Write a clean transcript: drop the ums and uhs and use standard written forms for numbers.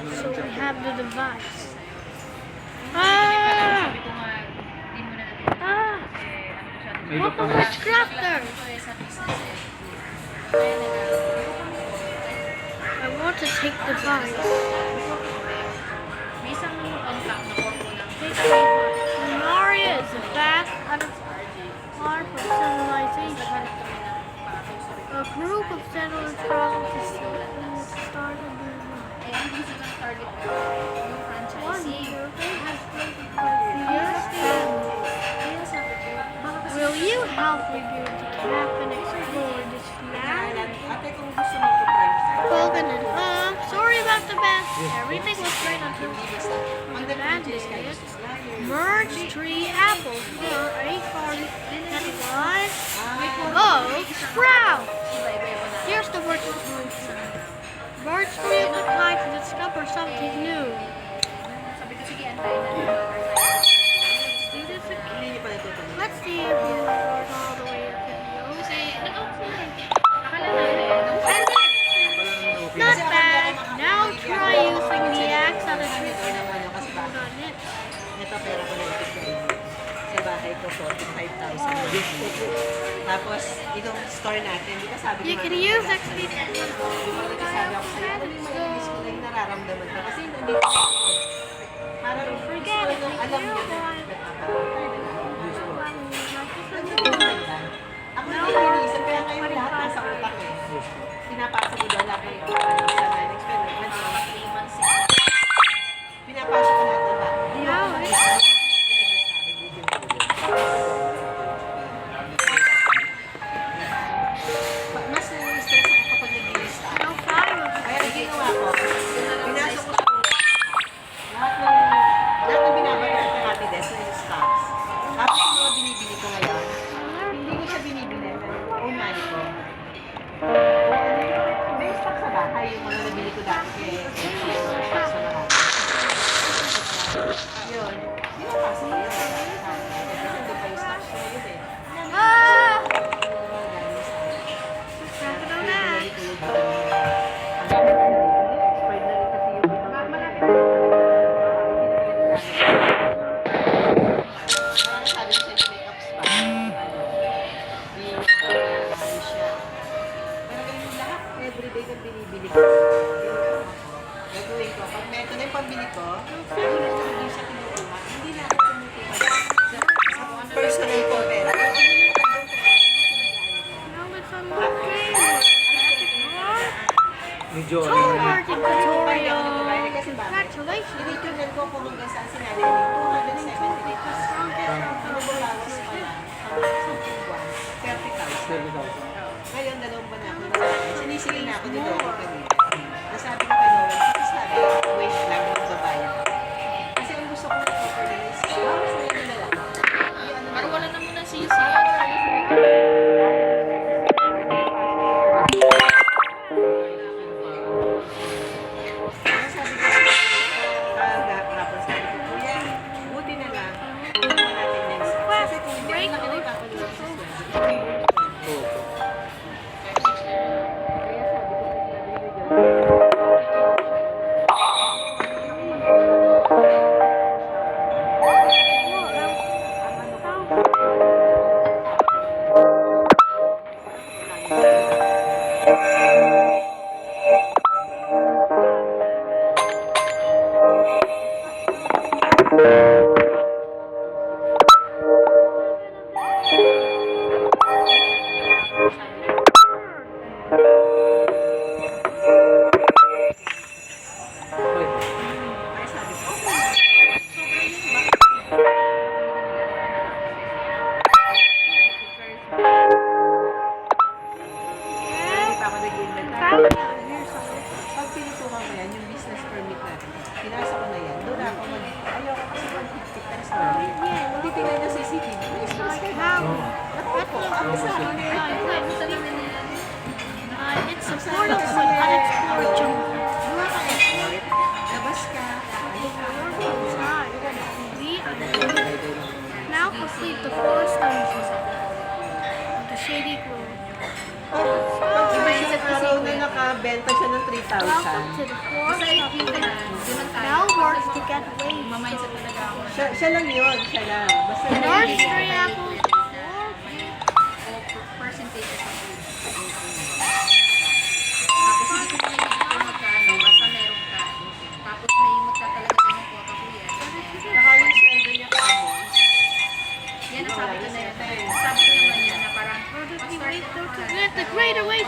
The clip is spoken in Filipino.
So we have the device. Ah! Ah! What the witchcrafter? I want to take the device. Maria is the fast part of civilization. A group of settlers traveled to start a new life. One survey has taken place families. Will you help me build a camp and explore this land? Colgan and sorry about the mess. Everything was great until the landed it. Merged tree apples for acorn that was oak sprout. Here's the word solution. Birds tree of the kind to discover something new. Let's see if you goes all the way up and not bad. Now try using the axe on the tree. Ito pera ko na sa bahay ko, 45,000. Tapos, itong store natin, di ba sabi ko You can use XP. sabi ako sa'yo, ano yung malinis ko na yung nararamdaman ko? Kasi nandito ako. Parang Forget it. alam mo na. Ako na yung iniisip, kaya ngayon lahat nasa utak eh. Pinapasa ko doon, lahat ng pinapasok ko natin ba? Mas na-stress ako kapag nag-i-lista. Kaya ang ginawa ko, pinasok ko sa lahat ng binabayaran ng Happy Desk na yung stocks. Tapos yung mga binibili ko ngayon, hindi ko siya binibili. Own money ko. May stock sa bahay, yung mga nabili ko dati. Yun. Pinapasok ko yun. Kasi hindi pa yung stocks ko yun eh. Everyday kang binibili ko. Gagawin ko. Pag may ito na yung pambili ko, hindi siya kinukuha. Hindi na ako kumukuha. Sa personal ko, pero Congratulations. tinitignan ko kung hanggang saan sinabi ko. 278 plus. Ano ba bawas pa lang? Hanggang 10 buwan. 30,000. Ngayon, 2 buwan na ako. Sinisigil na ako dito ako kanina. Nasabi ko kay Noel, kasi sabi, wait lang, magbabayad. Kasi ang gusto ko na-offer nila is, bawas na yun nila lang. Pero wala naman na sisi. Pag pinitukan ko yan, yung business permit natin, pinasa ko na yan. Doon ako ayaw ko kasi 150 times na. Hindi tingnan yung CCTV. It's a portal but unexplored jungle. Labas ka. Now complete the first dungeon. The Shady Grove. Pag araw na nakabenta siya ng 3,000. Welcome to the fourth Basta yung company. doon lang tayo. Now works to get wage. Mamindset talaga ako. Siya lang yun, siya lang. Basta Orange tree apple. O percentages of food. Tapos hindi ko pinigil kung magkano. Basta meron ka. Tapos may magtatalaga tayo ng quota ko yan. Saka yung sweldo niya kamo. Yan ang sabi ko na yun. Sabi ko naman yan na parang mag-start ka na. Get the greater way.